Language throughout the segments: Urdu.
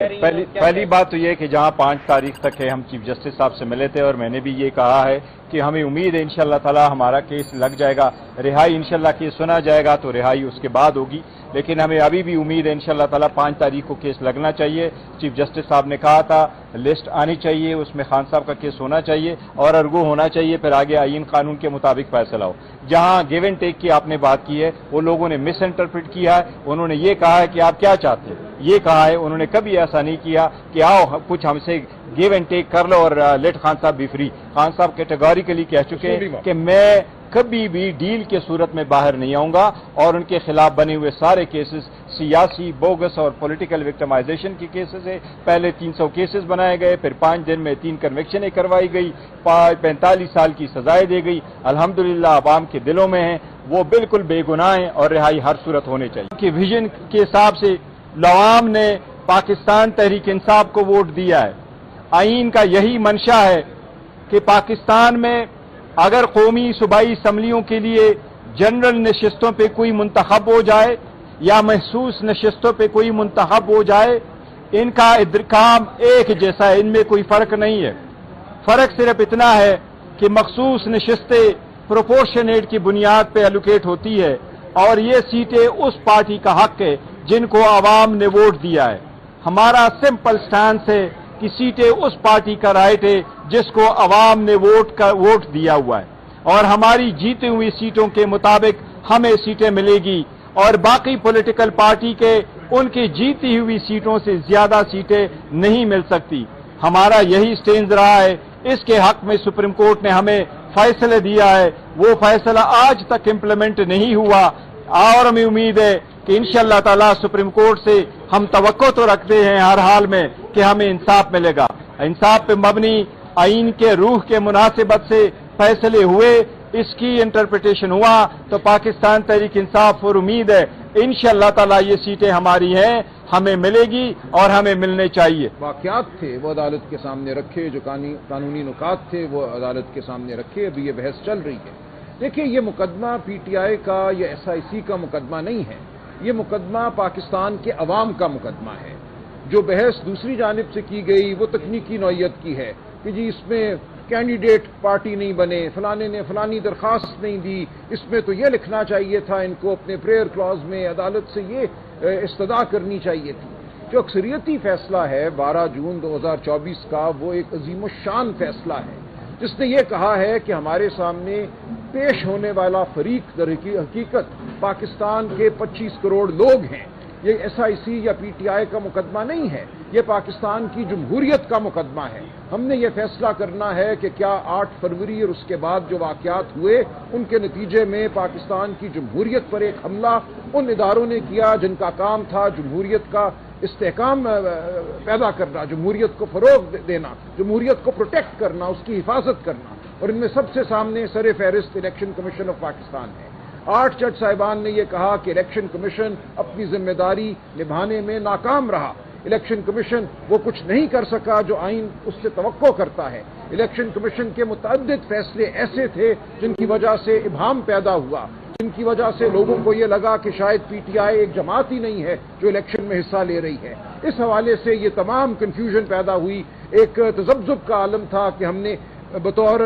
پہلی بات تو یہ کہ جہاں 5 تاریخ تک ہے ہم چیف جسٹس صاحب سے ملے تھے اور میں نے بھی یہ کہا ہے کہ ہمیں امید ہے انشاءاللہ تعالی ہمارا کیس لگ جائے گا، رہائی انشاءاللہ کیس سنا جائے گا تو رہائی اس کے بعد ہوگی، لیکن ہمیں ابھی بھی امید ہے انشاءاللہ تعالی 5 تاریخ کو کیس لگنا چاہیے۔ چیف جسٹس صاحب نے کہا تھا لسٹ آنی چاہیے، اس میں خان صاحب کا کیس ہونا چاہیے اور ارگو ہونا چاہیے، پھر آگے آئین قانون کے مطابق فیصلہ ہو۔ جہاں گیو اینڈ ٹیک کی آپ نے بات کی ہے وہ لوگوں نے مس انٹرپریٹ کیا ہے، انہوں نے یہ کہا ہے کہ آپ کیا چاہتے ہیں، یہ کہا ہے، انہوں نے کبھی ایسا نہیں کیا کہ آؤ کچھ ہم سے گیو اینڈ ٹیک کر لو اور لیٹ خان صاحب بھی فری۔ خان صاحب کیٹیگوریکلی کہہ چکے ہیں کہ میں کبھی بھی ڈیل کے صورت میں باہر نہیں آؤں گا اور ان کے خلاف بنے ہوئے سارے کیسز سیاسی بوگس اور پولیٹیکل وکٹمائزیشن کی کیسز ہے۔ پہلے 300 کیسز بنائے گئے، پھر 5 دن میں 3 کنوکشنیں کروائی گئی، 45 سال کی سزائیں دی گئی، الحمدللہ عوام کے دلوں میں ہیں، وہ بالکل بے گناہ ہیں اور رہائی ہر صورت ہونے چاہیے۔ کہ ویژن کے حساب سے عوام نے پاکستان تحریک انصاف کو ووٹ دیا ہے، آئین کا یہی منشا ہے کہ پاکستان میں اگر قومی صوبائی اسمبلیوں کے لیے جنرل نشستوں پہ کوئی منتخب ہو جائے یا محسوس نشستوں پہ کوئی منتخب ہو جائے، ان کا ادراکام ایک جیسا ہے، ان میں کوئی فرق نہیں ہے۔ فرق صرف اتنا ہے کہ مخصوص نشستیں پروپورشنیٹ کی بنیاد پہ الوکیٹ ہوتی ہے اور یہ سیٹیں اس پارٹی کا حق ہے جن کو عوام نے ووٹ دیا ہے۔ ہمارا سمپل سٹانس ہے کہ سیٹیں اس پارٹی کا رائٹ ہے جس کو عوام نے ووٹ دیا ہوا ہے اور ہماری جیتی ہوئی سیٹوں کے مطابق ہمیں سیٹیں ملے گی اور باقی پولیٹیکل پارٹی کے ان کی جیتی ہوئی سیٹوں سے زیادہ سیٹیں نہیں مل سکتی۔ ہمارا یہی سٹینڈ رہا ہے، اس کے حق میں سپریم کورٹ نے ہمیں فیصلہ دیا ہے، وہ فیصلہ آج تک امپلیمنٹ نہیں ہوا اور ہمیں امید ہے کہ انشاءاللہ تعالی سپریم کورٹ سے ہم توقع تو رکھتے ہیں ہر حال میں کہ ہمیں انصاف ملے گا۔ انصاف پہ مبنی آئین کے روح کے مناسبت سے فیصلے ہوئے، اس کی انٹرپریٹیشن ہوا تو پاکستان تحریک انصاف اور امید ہے انشاءاللہ تعالی یہ سیٹیں ہماری ہیں، ہمیں ملے گی اور ہمیں ملنے چاہیے۔ واقعات تھے وہ عدالت کے سامنے رکھے، جو قانونی نکات تھے وہ عدالت کے سامنے رکھے، ابھی یہ بحث چل رہی ہے۔ دیکھیں یہ مقدمہ پی ٹی آئی کا یا ایس آئی سی کا مقدمہ نہیں ہے، یہ مقدمہ پاکستان کے عوام کا مقدمہ ہے۔ جو بحث دوسری جانب سے کی گئی وہ تکنیکی نوعیت کی ہے کہ جی اس میں کینڈیڈیٹ پارٹی نہیں بنے، فلانے نے فلانی درخواست نہیں دی، اس میں تو یہ لکھنا چاہیے تھا، ان کو اپنے پریئر کلاز میں عدالت سے یہ استدعا کرنی چاہیے تھی۔ جو اکثریتی فیصلہ ہے 12 جون 2024 کا، وہ ایک عظیم الشان فیصلہ ہے جس نے یہ کہا ہے کہ ہمارے سامنے پیش ہونے والا فریق در حقیقت پاکستان کے 25 کروڑ لوگ ہیں۔ یہ ایس آئی سی یا پی ٹی آئی کا مقدمہ نہیں ہے، یہ پاکستان کی جمہوریت کا مقدمہ ہے۔ ہم نے یہ فیصلہ کرنا ہے کہ کیا 8 فروری اور اس کے بعد جو واقعات ہوئے ان کے نتیجے میں پاکستان کی جمہوریت پر ایک حملہ ان اداروں نے کیا جن کا کام تھا جمہوریت کا استحکام پیدا کرنا، جمہوریت کو فروغ دینا، جمہوریت کو پروٹیکٹ کرنا، اس کی حفاظت کرنا، اور ان میں سب سے سامنے سر فہرست الیکشن کمیشن آف پاکستان ہے۔ 8 جج صاحبان نے یہ کہا کہ الیکشن کمیشن اپنی ذمہ داری نبھانے میں ناکام رہا، الیکشن کمیشن وہ کچھ نہیں کر سکا جو آئین اس سے توقع کرتا ہے۔ الیکشن کمیشن کے متعدد فیصلے ایسے تھے جن کی وجہ سے ابہام پیدا ہوا، جن کی وجہ سے لوگوں کو یہ لگا کہ شاید پی ٹی آئی ایک جماعت ہی نہیں ہے جو الیکشن میں حصہ لے رہی ہے۔ اس حوالے سے یہ تمام کنفیوژن پیدا ہوئی، ایک تذبذب کا عالم تھا کہ ہم نے بطور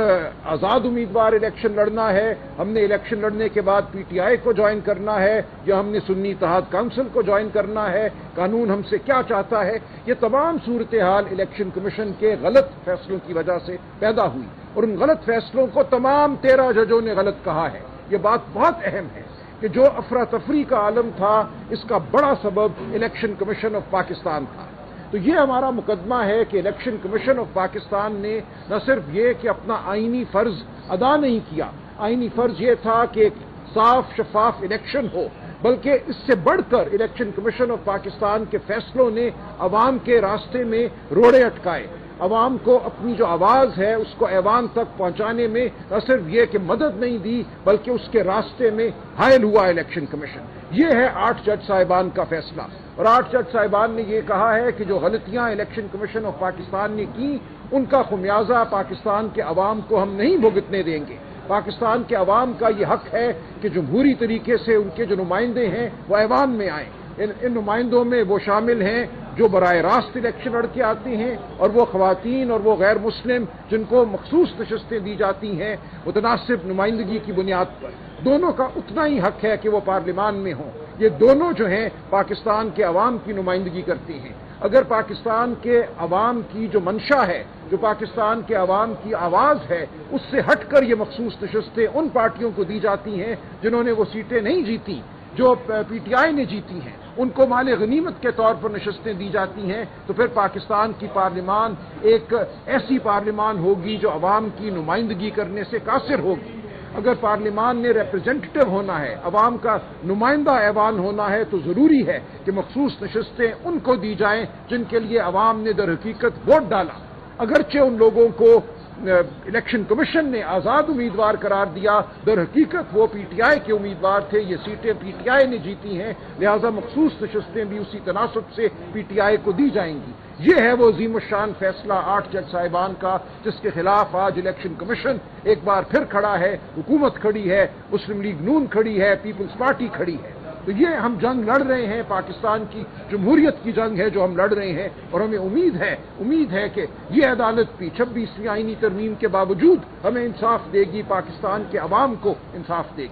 آزاد امیدوار الیکشن لڑنا ہے، ہم نے الیکشن لڑنے کے بعد پی ٹی آئی کو جوائن کرنا ہے یا ہم نے سنی اتحاد کونسل کو جوائن کرنا ہے، قانون ہم سے کیا چاہتا ہے۔ یہ تمام صورتحال الیکشن کمیشن کے غلط فیصلوں کی وجہ سے پیدا ہوئی اور ان غلط فیصلوں کو تمام 13 ججوں نے غلط کہا ہے۔ یہ بات بہت اہم ہے کہ جو افراتفری کا عالم تھا اس کا بڑا سبب الیکشن کمیشن آف پاکستان تھا۔ تو یہ ہمارا مقدمہ ہے کہ الیکشن کمیشن آف پاکستان نے نہ صرف یہ کہ اپنا آئینی فرض ادا نہیں کیا، آئینی فرض یہ تھا کہ ایک صاف شفاف الیکشن ہو، بلکہ اس سے بڑھ کر الیکشن کمیشن آف پاکستان کے فیصلوں نے عوام کے راستے میں روڑے اٹکائے، عوام کو اپنی جو آواز ہے اس کو ایوان تک پہنچانے میں نہ صرف یہ کہ مدد نہیں دی بلکہ اس کے راستے میں حائل ہوا الیکشن کمیشن۔ یہ ہے 8 جج صاحبان کا فیصلہ، اور 8 جج صاحبان نے یہ کہا ہے کہ جو غلطیاں الیکشن کمیشن آف پاکستان نے کی ان کا خمیازہ پاکستان کے عوام کو ہم نہیں بھگتنے دیں گے۔ پاکستان کے عوام کا یہ حق ہے کہ جمہوری طریقے سے ان کے جو نمائندے ہیں وہ ایوان میں آئیں، ان نمائندوں میں وہ شامل ہیں جو براہ راست الیکشن لڑ کے آتے ہیں، اور وہ خواتین اور وہ غیر مسلم جن کو مخصوص نشستیں دی جاتی ہیں متناسب نمائندگی کی بنیاد پر۔ دونوں کا اتنا ہی حق ہے کہ وہ پارلیمان میں ہوں۔ یہ دونوں جو ہیں پاکستان کے عوام کی نمائندگی کرتے ہیں۔ اگر پاکستان کے عوام کی جو منشا ہے، جو پاکستان کے عوام کی آواز ہے، اس سے ہٹ کر یہ مخصوص نشستیں ان پارٹیوں کو دی جاتی ہیں جنہوں نے وہ سیٹیں نہیں جیتی، جو پی ٹی آئی نے جیتی ہیں، ان کو مال غنیمت کے طور پر نشستیں دی جاتی ہیں، تو پھر پاکستان کی پارلیمان ایک ایسی پارلیمان ہوگی جو عوام کی نمائندگی کرنے سے قاصر ہوگی۔ اگر پارلیمان نے ریپرزینٹیو ہونا ہے، عوام کا نمائندہ ایوان ہونا ہے، تو ضروری ہے کہ مخصوص نشستیں ان کو دی جائیں جن کے لیے عوام نے در حقیقت ووٹ ڈالا۔ اگرچہ ان لوگوں کو الیکشن کمیشن نے آزاد امیدوار قرار دیا، در حقیقت وہ پی ٹی آئی کے امیدوار تھے، یہ سیٹیں پی ٹی آئی نے جیتی ہیں، لہذا مخصوص نشستیں بھی اسی تناسب سے پی ٹی آئی کو دی جائیں گی۔ یہ ہے وہ عظیم الشان فیصلہ 8 جج صاحبان کا، جس کے خلاف آج الیکشن کمیشن ایک بار پھر کھڑا ہے، حکومت کھڑی ہے، مسلم لیگ نون کھڑی ہے، پیپلز پارٹی کھڑی ہے۔ تو یہ ہم جنگ لڑ رہے ہیں، پاکستان کی جمہوریت کی جنگ ہے جو ہم لڑ رہے ہیں، اور ہمیں امید ہے کہ یہ عدالت بھی 26ویں آئینی ترمیم کے باوجود ہمیں انصاف دے گی، پاکستان کے عوام کو انصاف دے گی۔